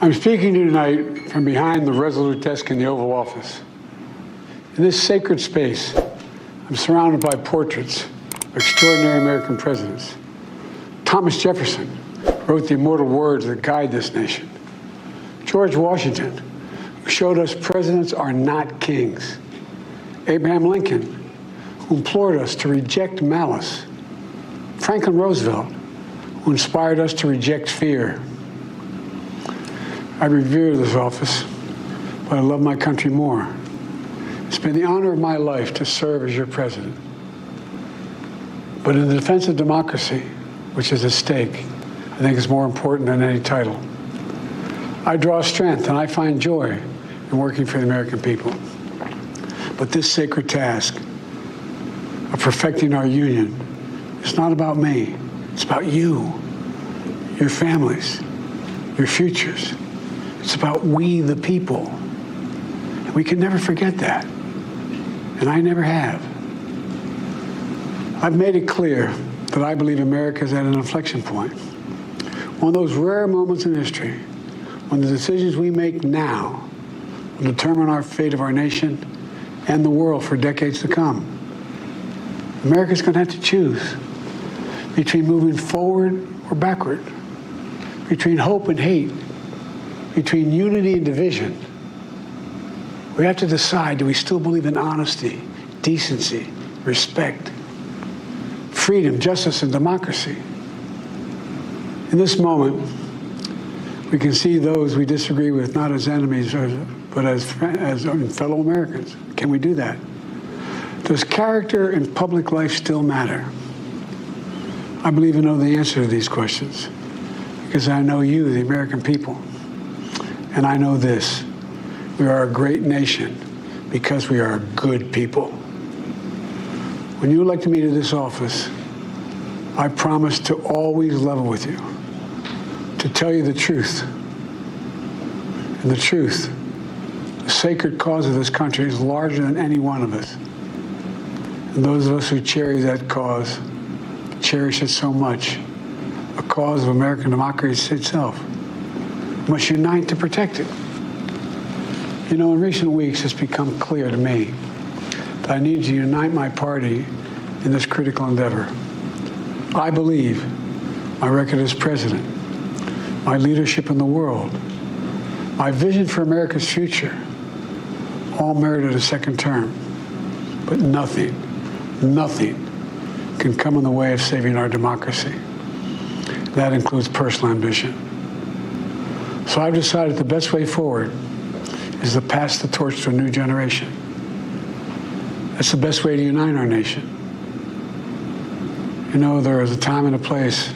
I'm speaking to you tonight from behind the resolute desk in the Oval Office. In this sacred space, I'm surrounded by portraits of extraordinary American presidents. Thomas Jefferson wrote the immortal words that guide this nation. George Washington, who showed us presidents are not kings. Abraham Lincoln, who implored us to reject malice. Franklin Roosevelt, who inspired us to reject fear. I revere this office, but I love my country more. It's been the honor of my life to serve as your president. But in the defense of democracy, which is at stake, I think is more important than any title. I draw strength and I find joy in working for the American people. But this sacred task of perfecting our union is not about me. It's about you, your families, your futures. It's about we, the people. And we can never forget that. And I never have. I've made it clear that I believe America is at an inflection point. One of those rare moments in history when the decisions we make now will determine our fate of our nation and the world for decades to come. America's going to have to choose between moving forward or backward, between hope and hate, between unity and division. We have to decide, do we still believe in honesty, decency, respect, freedom, justice, and democracy? In this moment, we can see those we disagree with not as enemies, but as fellow Americans. Can we do that? Does character in public life still matter? I believe I know the answer to these questions because I know you, the American people. And I know this, we are a great nation because we are good people. When you elected me to this office, I promised to always level with you, to tell you the truth. And the truth, the sacred cause of this country is larger than any one of us. And those of us who cherish that cause, cherish it so much, a cause of American democracy itself, must unite to protect it. You know, in recent weeks, it's become clear to me that I need to unite my party in this critical endeavor. I believe my record as president, my leadership in the world, my vision for America's future, all merited a second term. But nothing can come in the way of saving our democracy. That includes personal ambition. So I've decided the best way forward is to pass the torch to a new generation. That's the best way to unite our nation. You know, there is a time and a place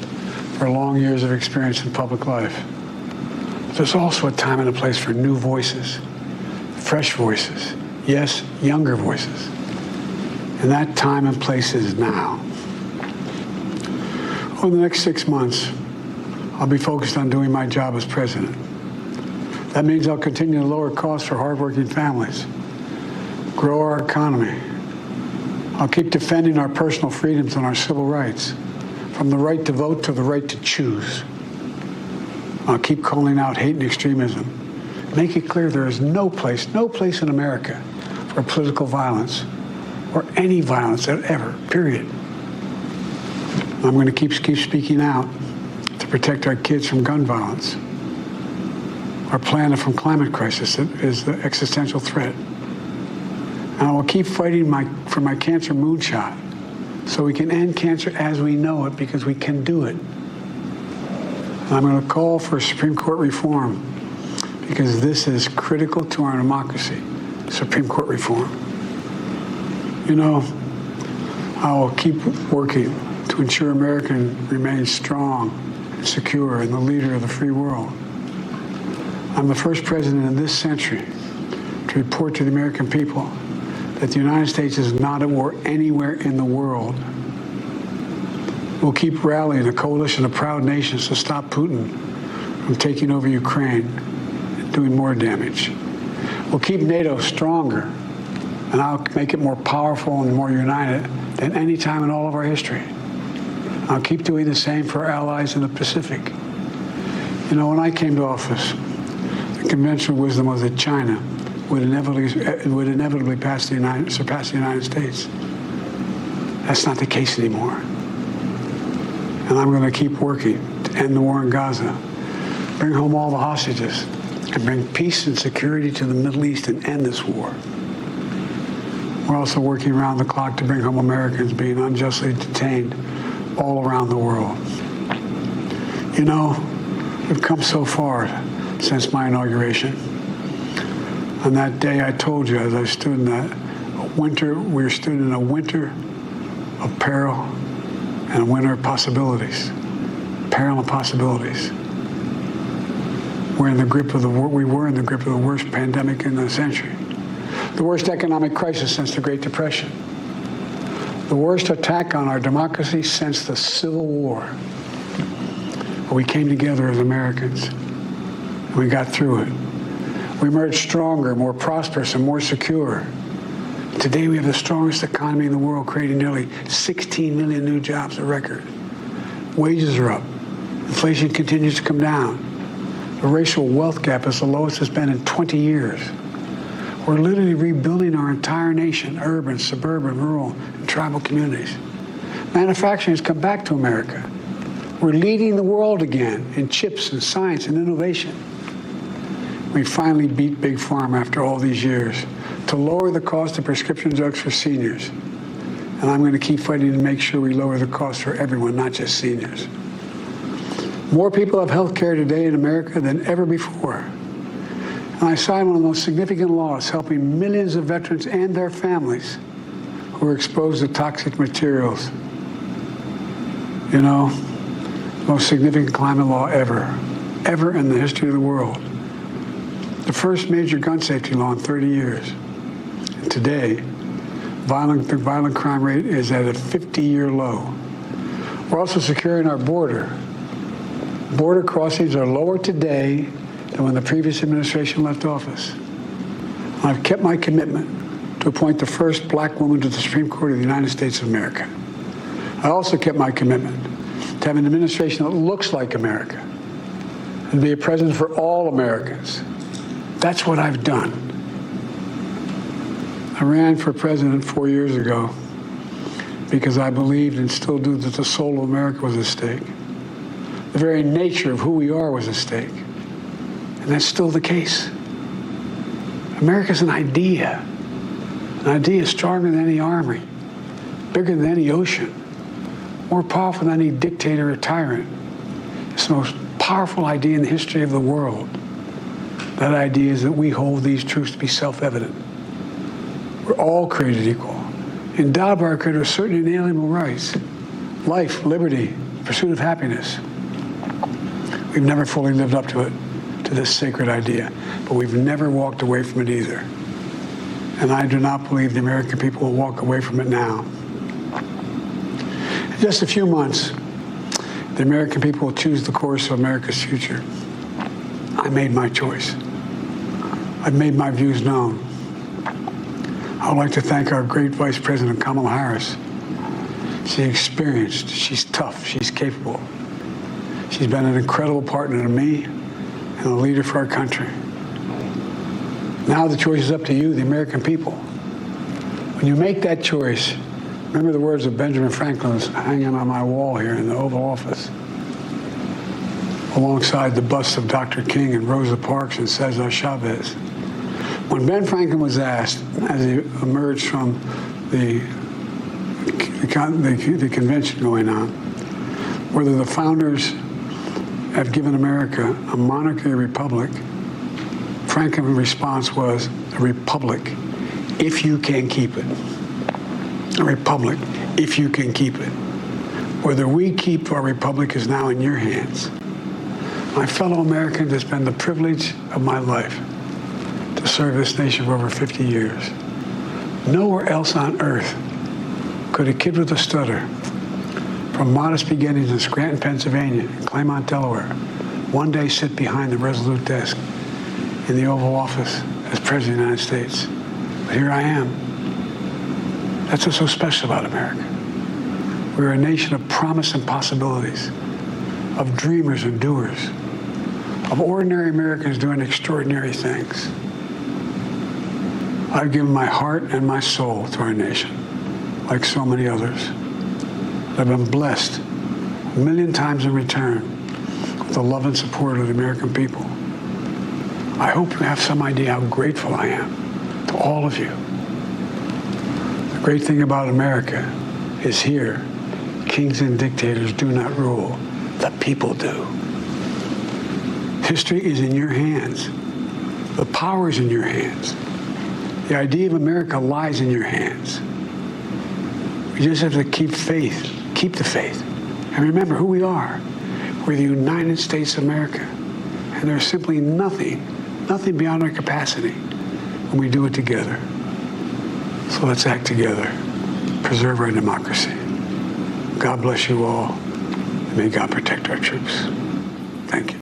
for long years of experience in public life. There's also a time and a place for new voices, fresh voices, yes, younger voices. And that time and place is now. Over the next 6 months, I'll be focused on doing my job as president. That means I'll continue to lower costs for hardworking families, grow our economy. I'll keep defending our personal freedoms and our civil rights, from the right to vote to the right to choose. I'll keep calling out hate and extremism. Make it clear there is no place in America for political violence or any violence ever, period. I'm going to keep speaking out to protect our kids from gun violence, our planet from climate crisis that is the existential threat. And I will keep fighting for my cancer moonshot so we can end cancer as we know it, because we can do it. And I'm going to call for Supreme Court reform because this is critical to our democracy, Supreme Court reform. You know, I will keep working to ensure America remains strong and secure and the leader of the free world. I'm the first president in this century to report to the American people that the United States is not at war anywhere in the world. We'll keep rallying a coalition of proud nations to stop Putin from taking over Ukraine and doing more damage. We'll keep NATO stronger, and I'll make it more powerful and more united than any time in all of our history. I'll keep doing the same for our allies in the Pacific. You know, when I came to office, the conventional wisdom was that China would inevitably surpass the United States. That's not the case anymore. And I'm going to keep working to end the war in Gaza, bring home all the hostages, and bring peace and security to the Middle East and end this war. We're also working around the clock to bring home Americans being unjustly detained all around the world. You know, we've come so far since my inauguration. On that day, I told you, as I stood in that winter, we stood in a winter of peril and a winter of possibilities. Peril and possibilities. We were in the grip of the worst pandemic in the century, the worst economic crisis since the Great Depression, the worst attack on our democracy since the Civil War. But we came together as Americans, and we got through it. We emerged stronger, more prosperous, and more secure. Today, we have the strongest economy in the world, creating nearly 16 million new jobs, a record. Wages are up. Inflation continues to come down. The racial wealth gap is the lowest it's been in 20 years. We're literally rebuilding our entire nation, urban, suburban, rural, and tribal communities. Manufacturing has come back to America. We're leading the world again in chips and science and innovation. We finally beat Big Pharma after all these years to lower the cost of prescription drugs for seniors. And I'm going to keep fighting to make sure we lower the cost for everyone, not just seniors. More people have health care today in America than ever before. And I signed one of the most significant laws helping millions of veterans and their families who were exposed to toxic materials. You know, most significant climate law ever in the history of the world. The first major gun safety law in 30 years. And today, the violent crime rate is at a 50-year low. We're also securing our border. Border crossings are lower today than when the previous administration left office. I've kept my commitment to appoint the first black woman to the Supreme Court of the United States of America. I also kept my commitment to have an administration that looks like America and be a president for all Americans. That's what I've done. I ran for president 4 years ago because I believed and still do that the soul of America was at stake. The very nature of who we are was at stake. And that's still the case. America's an idea. An idea stronger than any army, bigger than any ocean, more powerful than any dictator or tyrant. It's the most powerful idea in the history of the world. That idea is that we hold these truths to be self-evident. We're all created equal, endowed by our Creator with certain inalienable rights: life, liberty, pursuit of happiness. We've never fully lived up to it, to this sacred idea, but we've never walked away from it either. And I do not believe the American people will walk away from it now. In just a few months, the American people will choose the course of America's future. I made my choice. I've made my views known. I would like to thank our great Vice President, Kamala Harris. She's experienced, she's tough, she's capable. She's been an incredible partner to me and a leader for our country. Now the choice is up to you, the American people. When you make that choice, remember the words of Benjamin Franklin hanging on my wall here in the Oval Office, alongside the busts of Dr. King and Rosa Parks and Cesar Chavez. When Ben Franklin was asked, as he emerged from the convention going on, whether the founders have given America a monarchy or republic, Franklin's response was, a republic, if you can keep it. A republic, if you can keep it. Whether we keep our republic is now in your hands. My fellow Americans, it's been the privilege of my life to serve this nation for over 50 years. Nowhere else on earth could a kid with a stutter from modest beginnings in Scranton, Pennsylvania, and Claymont, Delaware, one day sit behind the resolute desk in the Oval Office as President of the United States. But here I am. That's what's so special about America. We're a nation of promise and possibilities, of dreamers and doers, of ordinary Americans doing extraordinary things. I've given my heart and my soul to our nation, like so many others. I've been blessed a million times in return with the love and support of the American people. I hope you have some idea how grateful I am to all of you. The great thing about America is here, kings and dictators do not rule, the people do. History is in your hands. The power is in your hands. The idea of America lies in your hands. We just have to keep faith, keep the faith, and remember who we are. We're the United States of America, and there's simply nothing beyond our capacity when we do it together. So let's act together, preserve our democracy. God bless you all, and may God protect our troops. Thank you.